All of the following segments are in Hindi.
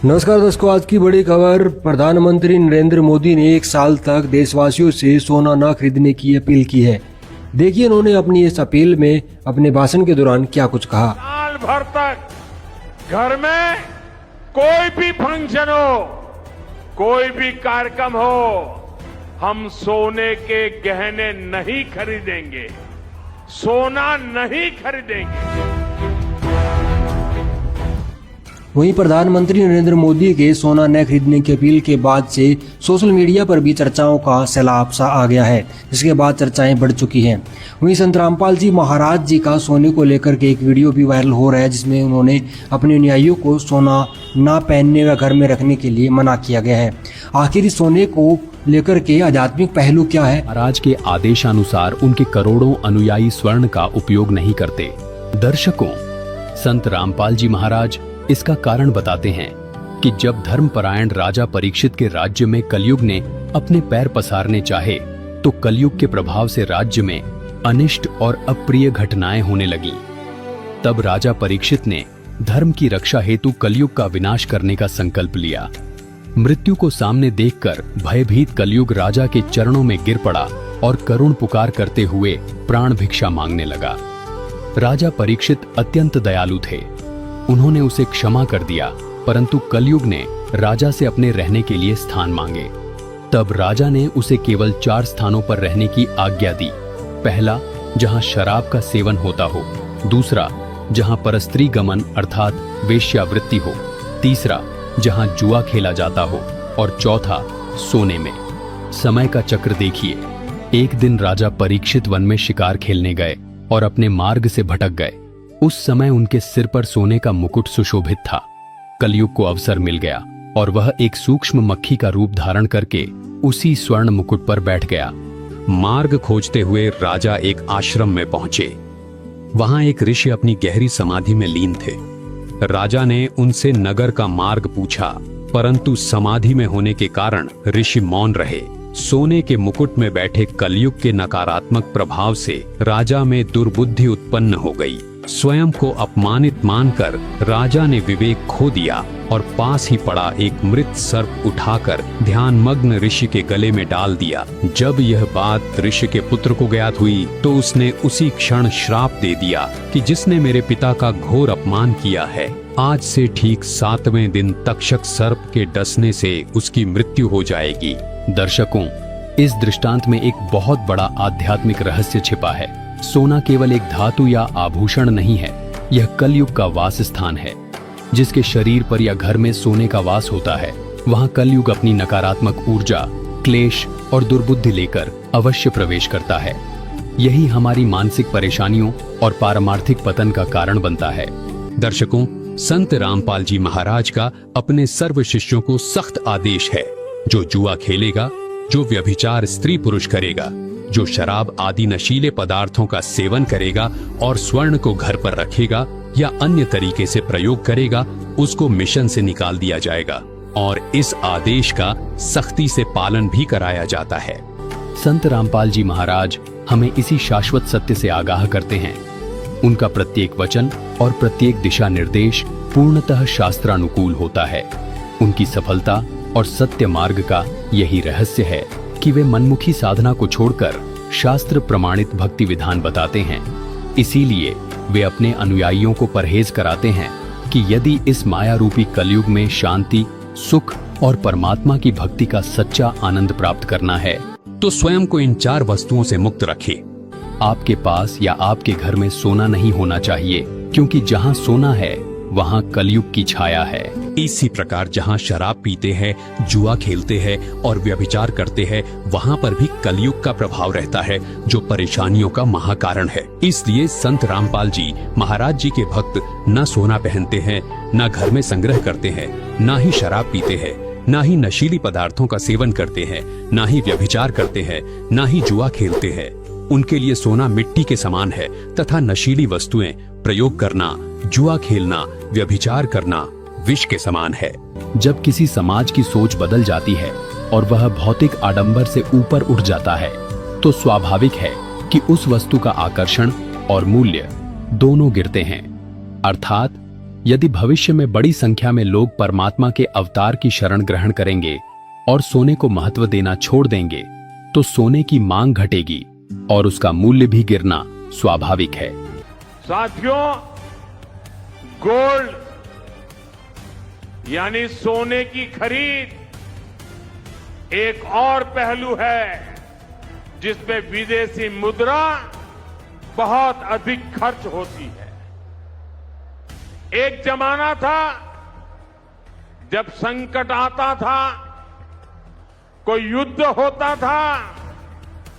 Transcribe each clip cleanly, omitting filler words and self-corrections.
नमस्कार दोस्तों, आज की बड़ी खबर। प्रधानमंत्री नरेंद्र मोदी ने 1 साल तक देशवासियों से सोना न खरीदने की अपील की है। देखिए उन्होंने अपनी इस अपील में अपने भाषण के दौरान क्या कुछ कहा। साल भर तक घर में कोई भी फंक्शन हो, कोई भी कार्यक्रम हो, हम सोने के गहने नहीं खरीदेंगे, सोना नहीं खरीदेंगे। वहीं प्रधानमंत्री नरेंद्र मोदी के सोना न खरीदने की अपील के बाद से सोशल मीडिया पर भी चर्चाओं का सैलाब सा आ गया है, जिसके बाद चर्चाएं बढ़ चुकी हैं। वहीं संत रामपाल जी महाराज जी का सोने को लेकर के एक वीडियो भी वायरल हो रहा है, जिसमें उन्होंने अपने अनुयायियों को सोना ना पहनने व घर में रखने के लिए मना किया गया है। आखिर इस सोने को लेकर के आध्यात्मिक पहलू क्या है? महाराज के आदेशानुसार उनके करोड़ों अनुयायी स्वर्ण का उपयोग नहीं करते। दर्शकों, संत रामपाल जी महाराज इसका कारण बताते हैं कि जब धर्मपरायण राजा परीक्षित के राज्य में कलयुग ने अपने पैर पसारने चाहे तो कलयुग के प्रभाव से राज्य में अनिष्ट और अप्रिय घटनाएं होने लगीं। तब राजा परीक्षित ने धर्म की रक्षा हेतु कलयुग का विनाश करने का संकल्प लिया। मृत्यु को सामने देखकर भयभीत कलयुग राजा के चरणों में गिर पड़ा और करुण पुकार करते हुए प्राण भिक्षा मांगने लगा। राजा परीक्षित अत्यंत दयालु थे, उन्होंने उसे क्षमा कर दिया, परंतु कलयुग ने राजा से अपने रहने के लिए स्थान मांगे। तब राजा ने उसे केवल 4 स्थानों पर रहने की आज्ञा दी। पहला, जहां शराब का सेवन होता हो। दूसरा, जहां परस्त्री गमन अर्थात वेश्यावृत्ति हो। तीसरा, जहां जुआ खेला जाता हो। और चौथा, सोने में। समय का चक्र देखिए। एक दिन राजा परीक्षित वन में शिकार खेलने गए और अपने मार्ग से भटक गए। उस समय उनके सिर पर सोने का मुकुट सुशोभित था। कलयुग को अवसर मिल गया और वह एक सूक्ष्म मक्खी का रूप धारण करके उसी स्वर्ण मुकुट पर बैठ गया। मार्ग खोजते हुए राजा एक आश्रम में पहुंचे। वहां एक ऋषि अपनी गहरी समाधि में लीन थे। राजा ने उनसे नगर का मार्ग पूछा, परंतु समाधि में होने के कारण ऋषि मौन रहे। सोने के मुकुट में बैठे कलयुग के नकारात्मक प्रभाव से राजा में दुर्बुद्धि उत्पन्न हो गई। स्वयं को अपमानित मानकर राजा ने विवेक खो दिया और पास ही पड़ा एक मृत सर्प उठाकर ध्यानमग्न ऋषि के गले में डाल दिया। जब यह बात ऋषि के पुत्र को ज्ञात हुई तो उसने उसी क्षण श्राप दे दिया कि जिसने मेरे पिता का घोर अपमान किया है, आज से ठीक 7वें दिन तक्षक सर्प के डसने से उसकी मृत्यु हो जाएगी। दर्शकों, इस दृष्टांत में एक बहुत बड़ा आध्यात्मिक रहस्य छिपा है। सोना केवल एक धातु या आभूषण नहीं है, यह कलयुग का वास स्थान है। जिसके शरीर पर या घर में सोने का वास होता है, वहां कलयुग अपनी नकारात्मक ऊर्जा, क्लेश और दुर्बुद्धि लेकर अवश्य प्रवेश करता है। यही हमारी मानसिक परेशानियों और पारमार्थिक पतन का कारण बनता है। दर्शकों, संत रामपाल जी महाराज का अपने सर्व शिष्यों को सख्त आदेश है, जो जुआ खेलेगा, जो व्यभिचार स्त्री पुरुष करेगा, जो शराब आदि नशीले पदार्थों का सेवन करेगा और स्वर्ण को घर पर रखेगा या अन्य तरीके से प्रयोग करेगा, उसको मिशन से निकाल दिया जाएगा और इस आदेश का सख्ती से पालन भी कराया जाता है। संत रामपाल जी महाराज हमें इसी शाश्वत सत्य से आगाह करते हैं। उनका प्रत्येक वचन और प्रत्येक दिशा निर्देश पूर्णतः शास्त्रानुकूल होता है। उनकी सफलता और सत्य मार्ग का यही रहस्य है कि वे मनमुखी साधना को छोड़कर शास्त्र प्रमाणित भक्ति विधान बताते हैं। इसीलिए वे अपने अनुयायियों को परहेज कराते हैं कि यदि इस माया रूपी कलयुग में शांति, सुख और परमात्मा की भक्ति का सच्चा आनंद प्राप्त करना है तो स्वयं को इन 4 वस्तुओं से मुक्त रखें। आपके पास या आपके घर में सोना नहीं होना चाहिए, क्योंकि जहां सोना है वहां कलयुग की छाया है। इसी प्रकार जहां शराब पीते हैं, जुआ खेलते हैं और व्यभिचार करते हैं, वहां पर भी कलयुग का प्रभाव रहता है, जो परेशानियों का महाकारण है। इसलिए संत रामपाल जी महाराज जी के भक्त न सोना पहनते हैं, न घर में संग्रह करते हैं, न ही शराब पीते हैं, न ही नशीली पदार्थों का सेवन करते हैं, न ही व्यभिचार करते हैं, न ही जुआ खेलते हैं। उनके लिए सोना मिट्टी के समान है तथा नशीली वस्तुएं प्रयोग करना, जुआ खेलना, व्यभिचार करना विष के समान है। जब किसी समाज की सोच बदल जाती है और वह भौतिक आडंबर से ऊपर उठ जाता है, तो स्वाभाविक है कि उस वस्तु का आकर्षण और मूल्य दोनों गिरते हैं। अर्थात यदि भविष्य में बड़ी संख्या में लोग परमात्मा के अवतार की शरण ग्रहण करेंगे और सोने को महत्व देना छोड़ देंगे, तो सोने की मांग घटेगी और उसका मूल्य भी गिरना स्वाभाविक है। साथियों, गोल्ड यानी सोने की खरीद एक और पहलू है जिसमें विदेशी मुद्रा बहुत अधिक खर्च होती है। एक जमाना था जब संकट आता था, कोई युद्ध होता था,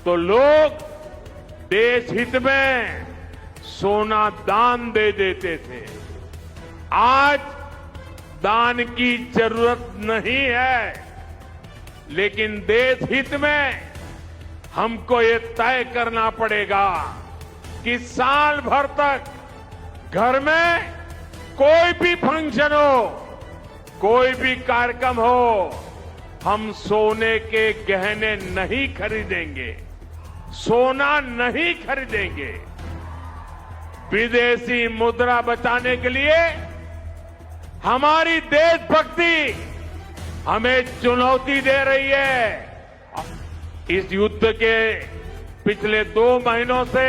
तो लोग देश हित में सोना दान दे देते थे। आज दान की जरूरत नहीं है, लेकिन देश हित में हमको ये तय करना पड़ेगा कि साल भर तक घर में कोई भी फंक्शन हो, कोई भी कार्यक्रम हो, हम सोने के गहने नहीं खरीदेंगे, सोना नहीं खरीदेंगे। विदेशी मुद्रा बचाने के लिए हमारी देशभक्ति हमें चुनौती दे रही है। इस युद्ध के पिछले 2 महीनों से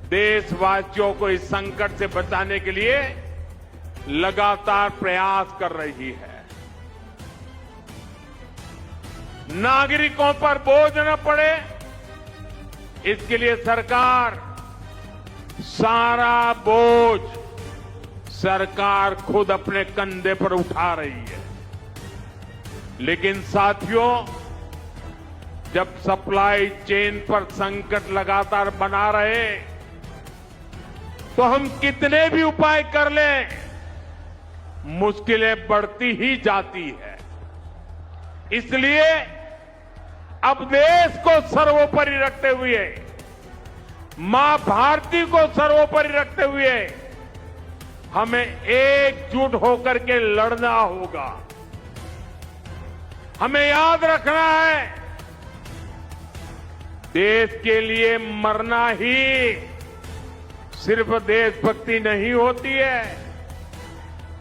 देशवासियों को इस संकट से बचाने के लिए लगातार प्रयास कर रही है। नागरिकों पर बोझ न पड़े, इसके लिए सरकार सारा बोझ सरकार खुद अपने कंधे पर उठा रही है। लेकिन साथियों, जब सप्लाई चेन पर संकट लगातार बना रहे, तो हम कितने भी उपाय कर लें, मुश्किलें बढ़ती ही जाती है। इसलिए अब देश को सर्वोपरि रखते हुए, मां भारती को सर्वोपरि रखते हुए हमें एकजुट होकर के लड़ना होगा। हमें याद रखना है, देश के लिए मरना ही सिर्फ देशभक्ति नहीं होती है।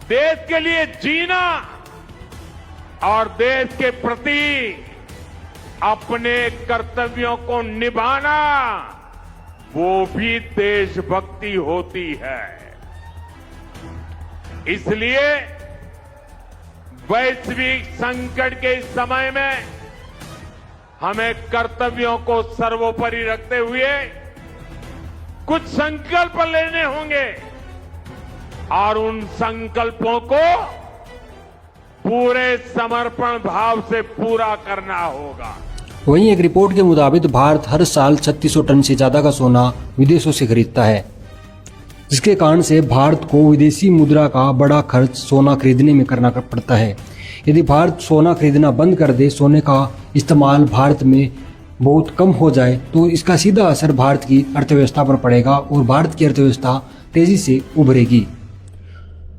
देश के लिए जीना और देश के प्रति अपने कर्तव्यों को निभाना, वो भी देशभक्ति होती है। इसलिए वैश्विक संकट के इस समय में हमें कर्तव्यों को सर्वोपरि रखते हुए कुछ संकल्प लेने होंगे और उन संकल्पों को पूरे समर्पण भाव से पूरा करना होगा। वहीं एक रिपोर्ट के मुताबिक भारत हर साल 3600 टन से ज्यादा का सोना विदेशों से खरीदता है, जिसके कारण से भारत को विदेशी मुद्रा का बड़ा खर्च सोना खरीदने में करना पड़ता है। यदि भारत सोना खरीदना बंद कर दे, सोने का इस्तेमाल भारत में बहुत कम हो जाए, तो इसका सीधा असर भारत की अर्थव्यवस्था पर पड़ेगा और भारत की अर्थव्यवस्था तेजी से उभरेगी।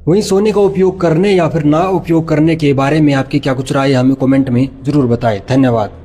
वहीं सोने का उपयोग करने या फिर ना उपयोग करने के बारे में आपकी क्या कुछ राय, हमें कमेंट में जरूर बताएं। धन्यवाद।